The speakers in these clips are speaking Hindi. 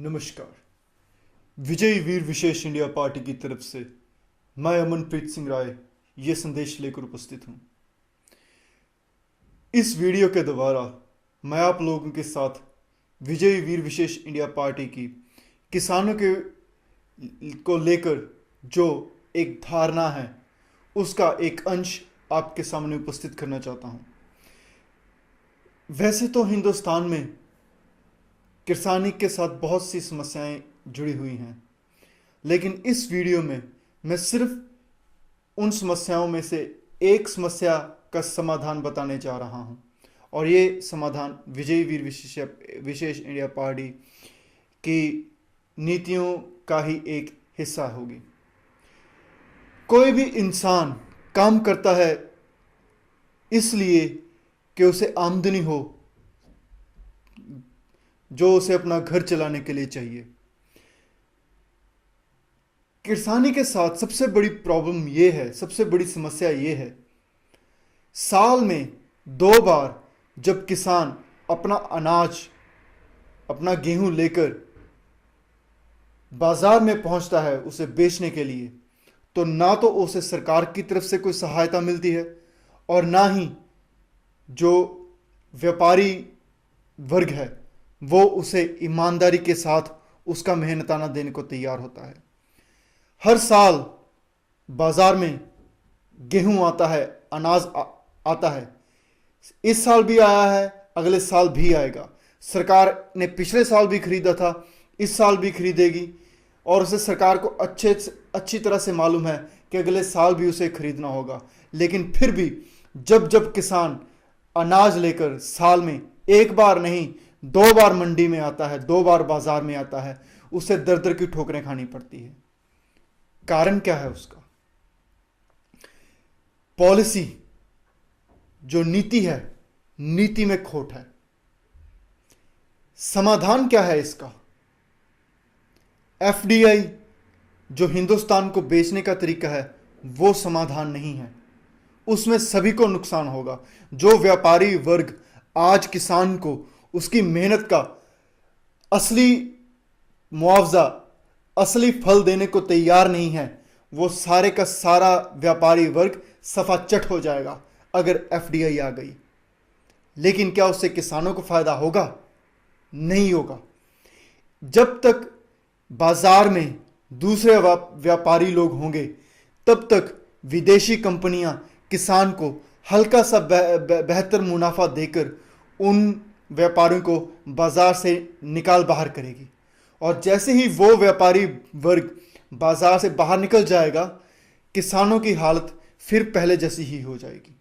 नमस्कार। विजयी वीर विशेष इंडिया पार्टी की तरफ से मैं अमनप्रीत सिंह राय ये संदेश लेकर उपस्थित हूं। इस वीडियो के द्वारा मैं आप लोगों के साथ विजयी वीर विशेष इंडिया पार्टी की किसानों के को लेकर जो एक धारणा है उसका एक अंश आपके सामने उपस्थित करना चाहता हूं। वैसे तो हिंदुस्तान में किसानी के साथ बहुत सी समस्याएं जुड़ी हुई हैं, लेकिन इस वीडियो में मैं सिर्फ उन समस्याओं में से एक समस्या का समाधान बताने जा रहा हूं, और ये समाधान विजयी वीर विशेष इंडिया पार्टी की नीतियों का ही एक हिस्सा होगी। कोई भी इंसान काम करता है इसलिए कि उसे आमदनी हो जो उसे अपना घर चलाने के लिए चाहिए। किसानी के साथ सबसे बड़ी प्रॉब्लम ये है, सबसे बड़ी समस्या ये है, साल में 2 बार जब किसान अपना अनाज, अपना गेहूं लेकर बाजार में पहुंचता है उसे बेचने के लिए, तो ना तो उसे सरकार की तरफ से कोई सहायता मिलती है और ना ही जो व्यापारी वर्ग है वो उसे ईमानदारी के साथ उसका मेहनताना देने को तैयार होता है। हर साल बाजार में गेहूं आता है, अनाज आता है। इस साल भी आया है, अगले साल भी आएगा। सरकार ने पिछले साल भी खरीदा था, इस साल भी खरीदेगी, और उसे सरकार को अच्छी तरह से मालूम है कि अगले साल भी उसे खरीदना होगा। लेकिन फिर भी जब जब किसान अनाज लेकर साल में 1 बार नहीं 2 बार मंडी में आता है, 2 बार बाजार में आता है, उसे दर दर की ठोकरें खानी पड़ती है। कारण क्या है उसका? पॉलिसी, जो नीति है, नीति में खोट है। समाधान क्या है इसका? एफडीआई जो हिंदुस्तान को बेचने का तरीका है वो समाधान नहीं है। उसमें सभी को नुकसान होगा। जो व्यापारी वर्ग आज किसान को उसकी मेहनत का असली मुआवजा, असली फल देने को तैयार नहीं है, वो सारे का सारा व्यापारी वर्ग सफाचट हो जाएगा अगर एफडीआई आ गई। लेकिन क्या उससे किसानों को फायदा होगा? नहीं होगा। जब तक बाजार में दूसरे व्यापारी लोग होंगे तब तक विदेशी कंपनियां किसान को हल्का सा बेहतर मुनाफा देकर उन व्यापारियों को बाजार से निकाल बाहर करेगी। और जैसे ही वो व्यापारी वर्ग बाजार से बाहर निकल जाएगा, किसानों की हालत फिर पहले जैसी ही हो जाएगी।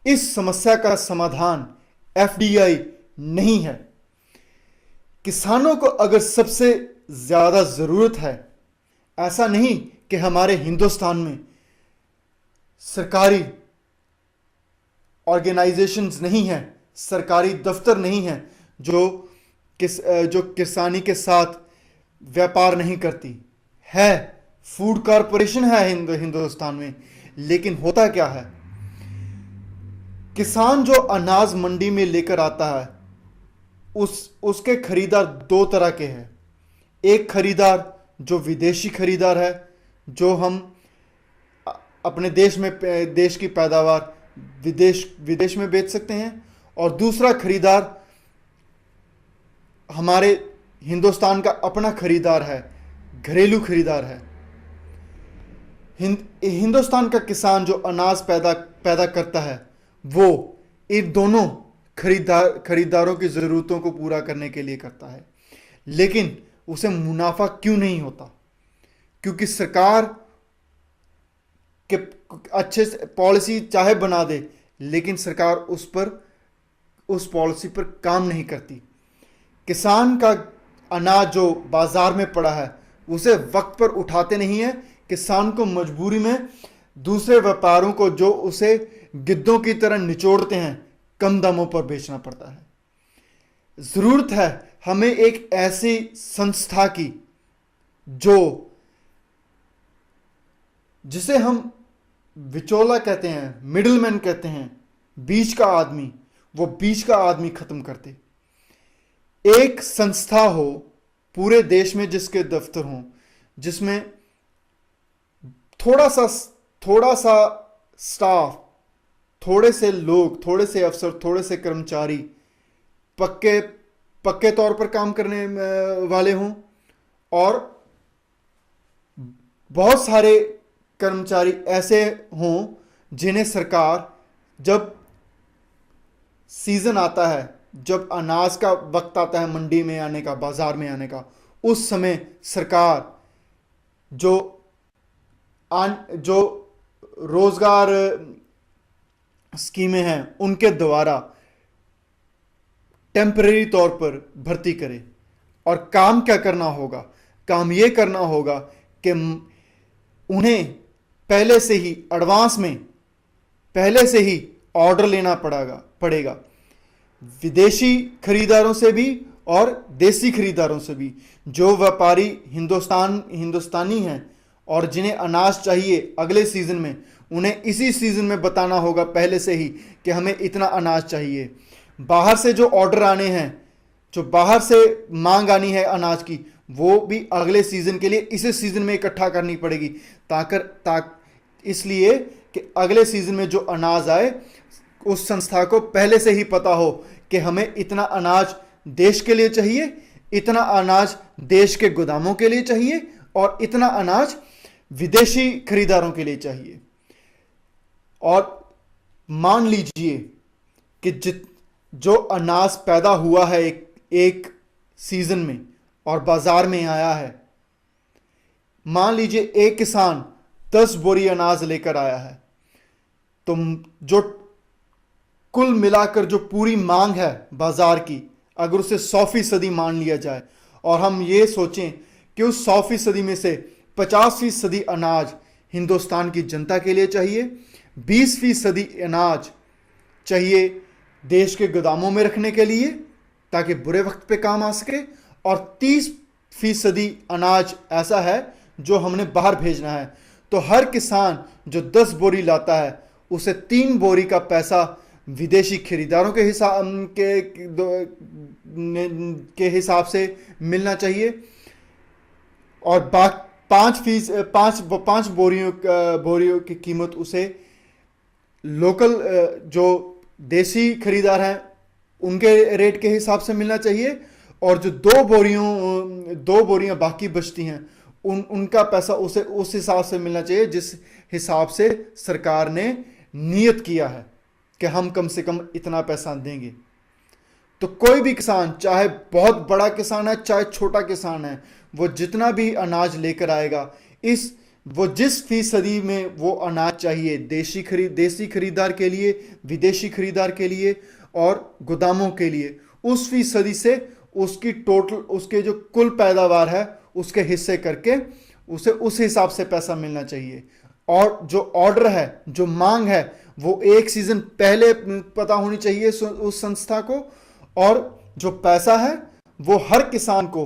इस समस्या का समाधान एफडीआई नहीं है। किसानों को अगर सबसे ज्यादा जरूरत है, ऐसा नहीं कि हमारे हिंदुस्तान में सरकारी ऑर्गेनाइजेशंस नहीं हैं, सरकारी दफ्तर नहीं हैं जो किसानी के साथ व्यापार नहीं करती है। फूड कॉरपोरेशन है हिंदुस्तान में, लेकिन होता क्या है, किसान जो अनाज मंडी में लेकर आता है उसके खरीदार 2 तरह के हैं। एक खरीदार जो विदेशी खरीदार है, जो हम अपने देश की पैदावार विदेश में बेच सकते हैं, और दूसरा खरीदार हमारे हिंदुस्तान का अपना खरीदार है, घरेलू खरीदार है। हिंदुस्तान का किसान जो अनाज पैदा करता है वो इन दोनों खरीदारों की ज़रूरतों को पूरा करने के लिए करता है। लेकिन उसे मुनाफा क्यों नहीं होता? क्योंकि सरकार के अच्छे से पॉलिसी चाहे बना दे, लेकिन सरकार उस पॉलिसी पर काम नहीं करती। किसान का अनाज जो बाजार में पड़ा है उसे वक्त पर उठाते नहीं है। किसान को मजबूरी में दूसरे व्यापारों को, जो उसे गिद्धों की तरह निचोड़ते हैं, कम दामों पर बेचना पड़ता है। जरूरत है हमें एक ऐसी संस्था की जिसे हम विचोला कहते हैं, मिडिलमैन कहते हैं, बीच का आदमी, वो बीच का आदमी खत्म करते। एक संस्था हो पूरे देश में जिसके दफ्तर हों, जिसमें थोड़ा सा स्टाफ, थोड़े से लोग, थोड़े से अफसर, थोड़े से कर्मचारी पक्के पक्के तौर पर काम करने वाले हों, और बहुत सारे कर्मचारी ऐसे हों जिन्हें सरकार, जब सीजन आता है, जब अनाज का वक्त आता है मंडी में आने का, बाजार में आने का, उस समय सरकार जो रोजगार स्कीमें हैं उनके द्वारा टेम्परेरी तौर पर भर्ती करे। और काम क्या करना होगा? काम यह करना होगा कि उन्हें पहले से ही एडवांस में, पहले से ही ऑर्डर लेना पड़ेगा विदेशी खरीदारों से भी और देसी खरीदारों से भी। जो व्यापारी हिंदुस्तानी हैं और जिन्हें अनाज चाहिए अगले सीजन में, उन्हें इसी सीजन में बताना होगा पहले से ही कि हमें इतना अनाज चाहिए। बाहर से जो ऑर्डर आने हैं, जो बाहर से मांग आनी है अनाज की, वो भी अगले सीजन के लिए इसी सीजन में इकट्ठा करनी पड़ेगी, इसलिए कि अगले सीजन में जो अनाज आए उस संस्था को पहले से ही पता हो कि हमें इतना अनाज देश के लिए चाहिए, इतना अनाज देश के गोदामों के लिए चाहिए, और इतना अनाज विदेशी खरीदारों के लिए चाहिए। और मान लीजिए कि जो अनाज पैदा हुआ है एक सीजन में और बाजार में आया है, मान लीजिए एक किसान 10 बोरी अनाज लेकर आया है, तो जो कुल मिलाकर जो पूरी मांग है बाजार की, अगर उसे 100% मान लिया जाए और हम ये सोचें कि उस 100% में से 50% अनाज हिंदुस्तान की जनता के लिए चाहिए, 20% अनाज चाहिए देश के गोदामों में रखने के लिए ताकि बुरे वक्त पे काम आ सके, और 30% अनाज ऐसा है जो हमने बाहर भेजना है। तो हर किसान जो 10 बोरी लाता है उसे 3 बोरी का पैसा विदेशी खरीदारों के हिसाब से मिलना चाहिए, और 5 बोरियों की कीमत उसे लोकल जो देसी खरीदार हैं उनके रेट के हिसाब से मिलना चाहिए, और जो 2 बोरियां बाकी बचती हैं उनका पैसा उसे उस हिसाब से मिलना चाहिए जिस हिसाब से सरकार ने नियत किया है कि हम कम से कम इतना पैसा देंगे। तो कोई भी किसान, चाहे बहुत बड़ा किसान है चाहे छोटा किसान है, वो जितना भी अनाज लेकर आएगा, वो जिस फीसदी में वो अनाज चाहिए देसी खरीदार के लिए, विदेशी खरीदार के लिए और गोदामों के लिए, उस फीसदी से उसके जो कुल पैदावार है उसके हिस्से करके उसे उस हिसाब से पैसा मिलना चाहिए। और जो ऑर्डर है, जो मांग है, वो एक सीजन पहले पता होनी चाहिए उस संस्था को, और जो पैसा है वो हर किसान को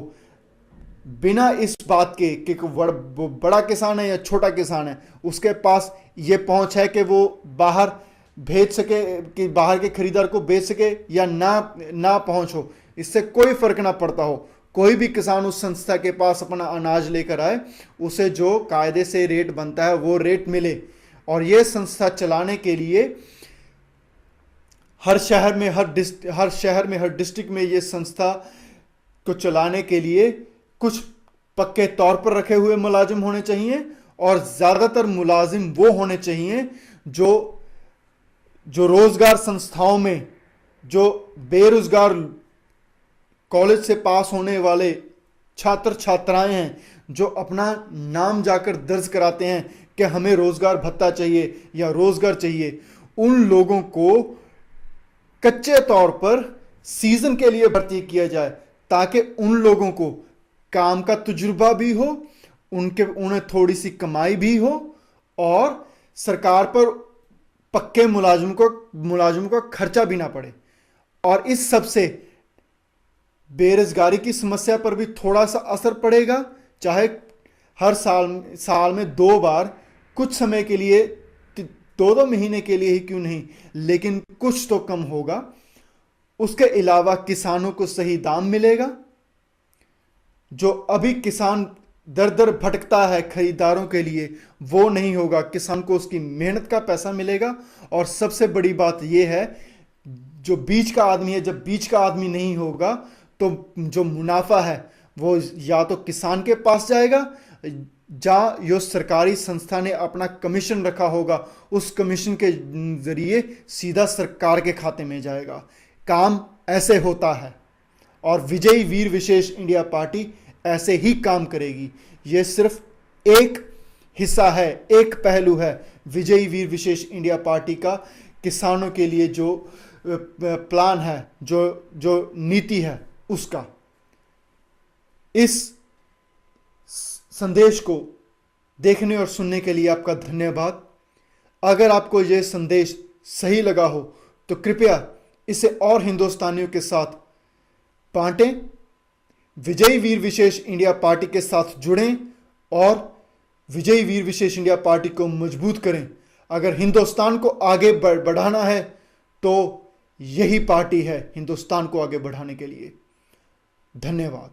बिना इस बात के कि वो बड़ा किसान है या छोटा किसान है, उसके पास ये पहुंच है कि वो बाहर भेज सके, कि बाहर के खरीदार को बेच सके या ना पहुंच हो, इससे कोई फर्क ना पड़ता हो। कोई भी किसान उस संस्था के पास अपना अनाज लेकर आए, उसे जो कायदे से रेट बनता है वो रेट मिले। और ये संस्था चलाने के लिए हर शहर में हर डिस्ट्रिक्ट में ये संस्था को चलाने के लिए कुछ पक्के तौर पर रखे हुए मुलाजिम होने चाहिए, और ज़्यादातर मुलाजिम वो होने चाहिए जो रोजगार संस्थाओं में जो बेरोजगार कॉलेज से पास होने वाले छात्र छात्राएं हैं, जो अपना नाम जाकर दर्ज कराते हैं कि हमें रोजगार भत्ता चाहिए या रोजगार चाहिए, उन लोगों को कच्चे तौर पर सीजन के लिए भर्ती किया जाए ताकि उन लोगों को काम का तजुर्बा भी हो, उन्हें थोड़ी सी कमाई भी हो, और सरकार पर पक्के मुलाजिम को खर्चा भी ना पड़े। और इस सब से बेरोजगारी की समस्या पर भी थोड़ा सा असर पड़ेगा, चाहे हर साल में 2 बार कुछ समय के लिए, 2 महीने के लिए ही क्यों नहीं, लेकिन कुछ तो कम होगा। उसके अलावा किसानों को सही दाम मिलेगा। जो अभी किसान दर दर भटकता है खरीदारों के लिए, वो नहीं होगा। किसान को उसकी मेहनत का पैसा मिलेगा। और सबसे बड़ी बात यह है, जो बीच का आदमी है, जब बीच का आदमी नहीं होगा तो जो मुनाफा है वो या तो किसान के पास जाएगा, जहाँ जो सरकारी संस्था ने अपना कमीशन रखा होगा उस कमीशन के जरिए सीधा सरकार के खाते में जाएगा। काम ऐसे होता है और विजयी वीर विशेष इंडिया पार्टी ऐसे ही काम करेगी। ये सिर्फ एक हिस्सा है, एक पहलू है विजयी वीर विशेष इंडिया पार्टी का। किसानों के लिए जो प्लान है, जो नीति है उसका। इस संदेश को देखने और सुनने के लिए आपका धन्यवाद। अगर आपको यह संदेश सही लगा हो तो कृपया इसे और हिंदुस्तानियों के साथ बांटें। विजयी वीर विशेष इंडिया पार्टी के साथ जुड़ें और विजयी वीर विशेष इंडिया पार्टी को मजबूत करें। अगर हिंदुस्तान को आगे बढ़ाना है तो यही पार्टी है हिंदुस्तान को आगे बढ़ाने के लिए। धन्यवाद।